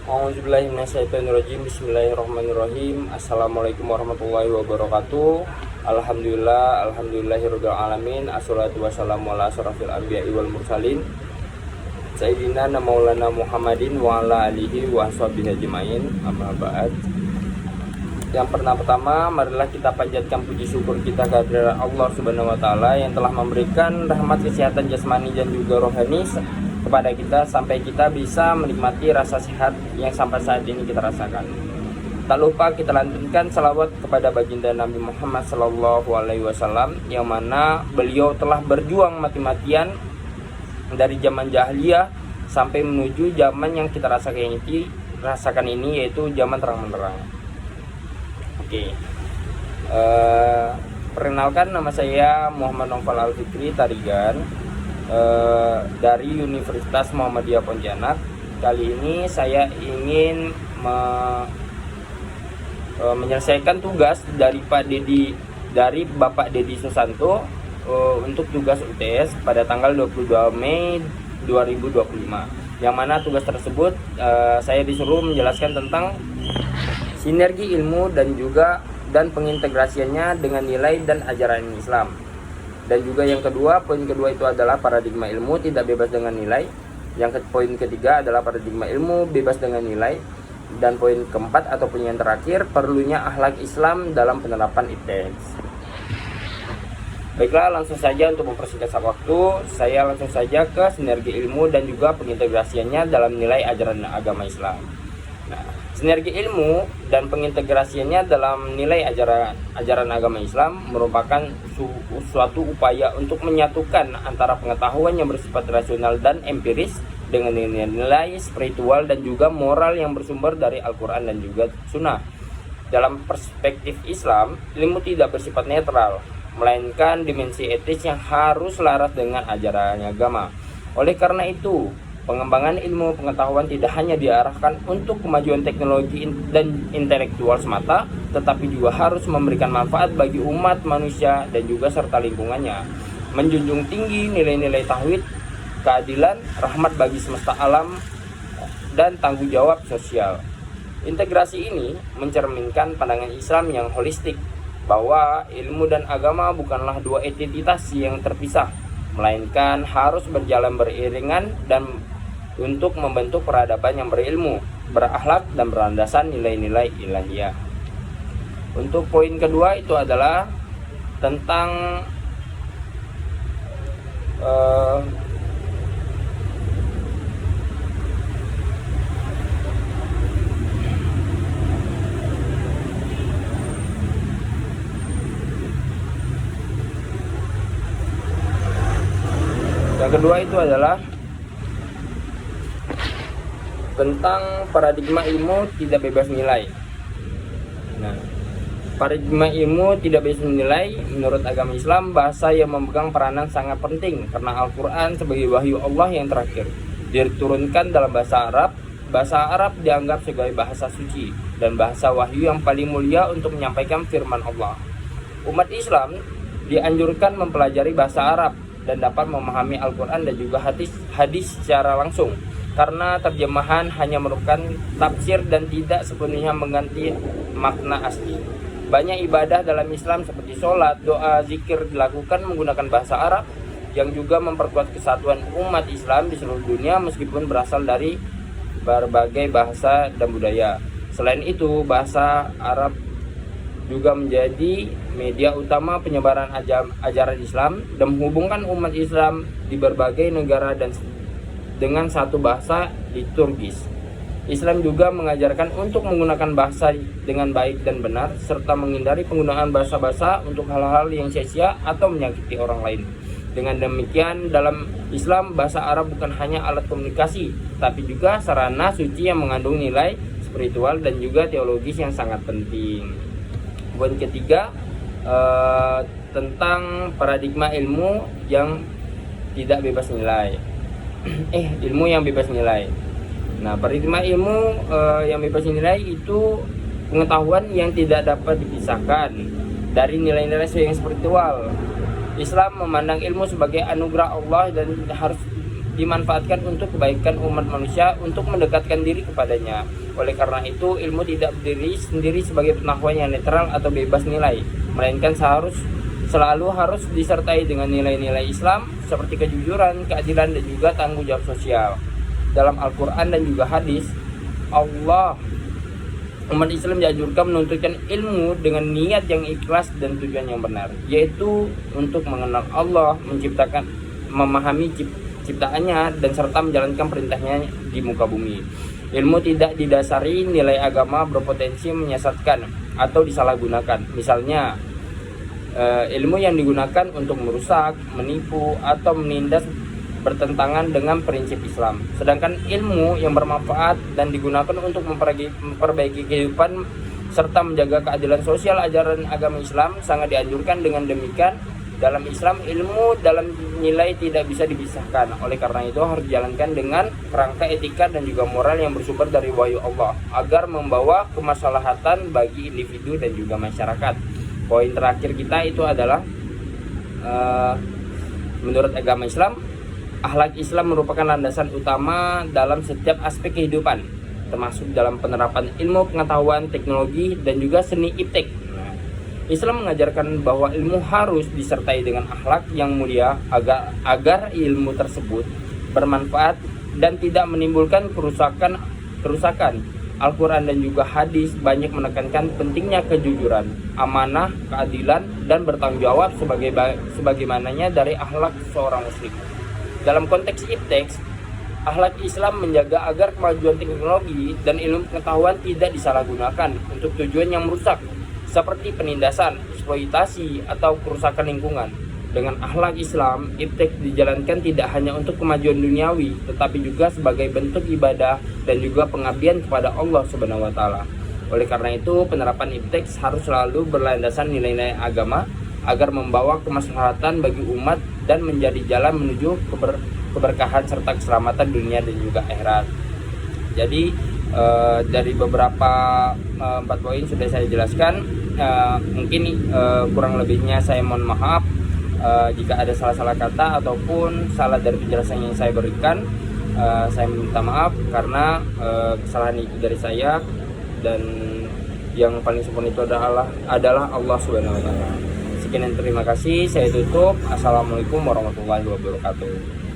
A'udzubillahiminasyaitonirrajim. Bismillahirrahmanirrahim. Assalamualaikum warahmatullahi wabarakatuh. Alhamdulillahirabbil alamin. Assalatu wassalamu ala asyrafil anbiya'i wal mursalin Sayyidina Maulana Muhammadin wa ala alihi wa sahbihi ajmain. Amma ba'd. Yang pertama, marilah kita panjatkan puji syukur kita kehadirat Allah Subhanahu wa taala yang telah memberikan rahmat kesehatan jasmani dan juga rohani kepada kita sampai kita bisa menikmati rasa sehat yang sampai saat ini kita rasakan. Tak lupa kita lantunkan salawat kepada baginda Nabi Muhammad SAW yang mana beliau telah berjuang mati-matian dari zaman jahiliyah sampai menuju zaman yang kita rasakan ini yaitu zaman terang benderang. Oke. Perkenalkan, nama saya Muhammad Naufal Al-Fikri Tarigan dari Universitas Muhammadiyah Pontianak. Kali ini saya ingin menyelesaikan tugas dari Bapak Dedi Susanto untuk tugas UTS pada tanggal 22 Mei 2025. Yang mana tugas tersebut saya disuruh menjelaskan tentang sinergi ilmu dan pengintegrasiannya dengan nilai dan ajaran Islam. Dan juga yang kedua, poin kedua itu adalah paradigma ilmu tidak bebas dengan nilai. Poin ketiga adalah paradigma ilmu bebas dengan nilai. Dan poin keempat ataupun yang terakhir, perlunya akhlak Islam dalam penerapan ITS. Baiklah, langsung saja untuk mempersingkat waktu, saya langsung saja ke sinergi ilmu dan juga pengintegrasiannya dalam nilai ajaran agama Islam. Nah, sinergi ilmu dan pengintegrasiannya dalam nilai ajaran agama Islam merupakan suatu upaya untuk menyatukan antara pengetahuan yang bersifat rasional dan empiris dengan nilai spiritual dan juga moral yang bersumber dari Al-Quran dan juga Sunnah. Dalam perspektif Islam, ilmu tidak bersifat netral, melainkan dimensi etis yang harus selaras dengan ajaran agama. Oleh karena itu, pengembangan ilmu pengetahuan tidak hanya diarahkan untuk kemajuan teknologi dan intelektual semata, tetapi juga harus memberikan manfaat bagi umat manusia dan juga serta lingkungannya. Menjunjung tinggi nilai-nilai tauhid, keadilan, rahmat bagi semesta alam, dan tanggung jawab sosial. Integrasi ini mencerminkan pandangan Islam yang holistik, bahwa ilmu dan agama bukanlah dua entitas yang terpisah, melainkan harus berjalan beriringan dan untuk membentuk peradaban yang berilmu, berakhlak, dan berlandasan nilai-nilai ilahiyah. Untuk poin kedua itu adalah tentang yang kedua itu adalah tentang paradigma ilmu tidak bebas nilai. Nah, paradigma ilmu tidak bebas nilai menurut agama Islam, bahasa yang memegang peranan sangat penting karena Al-Quran sebagai wahyu Allah yang terakhir diturunkan dalam bahasa Arab. Bahasa Arab dianggap sebagai bahasa suci dan bahasa wahyu yang paling mulia untuk menyampaikan firman Allah. Umat Islam dianjurkan mempelajari bahasa Arab dan dapat memahami Al-Quran dan juga hadis secara langsung, karena terjemahan hanya merupakan tafsir dan tidak sepenuhnya mengganti makna asli. Banyak ibadah dalam Islam seperti sholat, doa, zikir dilakukan menggunakan bahasa Arab yang juga memperkuat kesatuan umat Islam di seluruh dunia meskipun berasal dari berbagai bahasa dan budaya. Selain itu, bahasa Arab juga menjadi media utama penyebaran ajaran Islam dan menghubungkan umat Islam di berbagai negara dan dengan satu bahasa liturgis. Islam juga mengajarkan untuk menggunakan bahasa dengan baik dan benar, serta menghindari penggunaan bahasa-bahasa untuk hal-hal yang sia-sia atau menyakiti orang lain. Dengan demikian, dalam Islam, bahasa Arab bukan hanya alat komunikasi, tapi juga sarana suci yang mengandung nilai spiritual dan juga teologis yang sangat penting. Poin ketiga, tentang paradigma ilmu yang tidak bebas nilai. Ilmu yang bebas nilai. Nah, paradigma ilmu yang bebas nilai itu pengetahuan yang tidak dapat dipisahkan dari nilai-nilai yang spiritual. Islam memandang ilmu sebagai anugerah Allah dan harus dimanfaatkan untuk kebaikan umat manusia untuk mendekatkan diri kepadanya. Oleh karena itu, ilmu tidak berdiri sendiri sebagai pengetahuan yang netral atau bebas nilai, melainkan selalu harus disertai dengan nilai-nilai Islam seperti kejujuran, keadilan, dan juga tanggung jawab sosial. Dalam Al-Quran dan juga hadis, umat Islam dianjurkan menuntutkan ilmu dengan niat yang ikhlas dan tujuan yang benar, yaitu untuk mengenal Allah, memahami ciptaannya, dan serta menjalankan perintahnya di muka bumi. Ilmu tidak didasari nilai agama berpotensi menyesatkan atau disalahgunakan. Misalnya, ilmu yang digunakan untuk merusak, menipu, atau menindas bertentangan dengan prinsip Islam. Sedangkan ilmu yang bermanfaat dan digunakan untuk memperbaiki kehidupan serta menjaga keadilan sosial ajaran agama Islam sangat dianjurkan. Dengan demikian, dalam Islam ilmu dalam nilai tidak bisa dipisahkan. Oleh karena itu harus dijalankan dengan kerangka etika dan juga moral yang bersumber dari wahyu Allah agar membawa kemaslahatan bagi individu dan juga masyarakat. Poin terakhir kita itu adalah menurut agama Islam, akhlak Islam merupakan landasan utama dalam setiap aspek kehidupan, termasuk dalam penerapan ilmu pengetahuan, teknologi, dan juga seni iptek. Islam mengajarkan bahwa ilmu harus disertai dengan akhlak yang mulia agar ilmu tersebut bermanfaat dan tidak menimbulkan kerusakan. Al-Quran dan juga hadis banyak menekankan pentingnya kejujuran, amanah, keadilan, dan bertanggung jawab sebagaimananya dari akhlak seorang muslim. Dalam konteks iptek, akhlak Islam menjaga agar kemajuan teknologi dan ilmu pengetahuan tidak disalahgunakan untuk tujuan yang merusak, seperti penindasan, eksploitasi, atau kerusakan lingkungan. Dengan akhlak Islam, iptek dijalankan tidak hanya untuk kemajuan duniawi, tetapi juga sebagai bentuk ibadah dan juga pengabdian kepada Allah Subhanahu wa Ta'ala. Oleh karena itu, penerapan iptek harus selalu berlandasan nilai-nilai agama agar membawa kemaslahatan bagi umat dan menjadi jalan menuju keberkahan serta keselamatan dunia dan juga akhirat. Jadi dari beberapa 4 poin sudah saya jelaskan. Mungkin kurang lebihnya saya mohon maaf jika ada salah-salah kata ataupun salah dari penjelasan yang saya berikan. Saya minta maaf karena kesalahan itu dari saya, dan yang paling sempurna itu adalah Allah Subhanahu wa Ta'ala. Sekian dan terima kasih. Saya tutup. Assalamualaikum warahmatullahi wabarakatuh.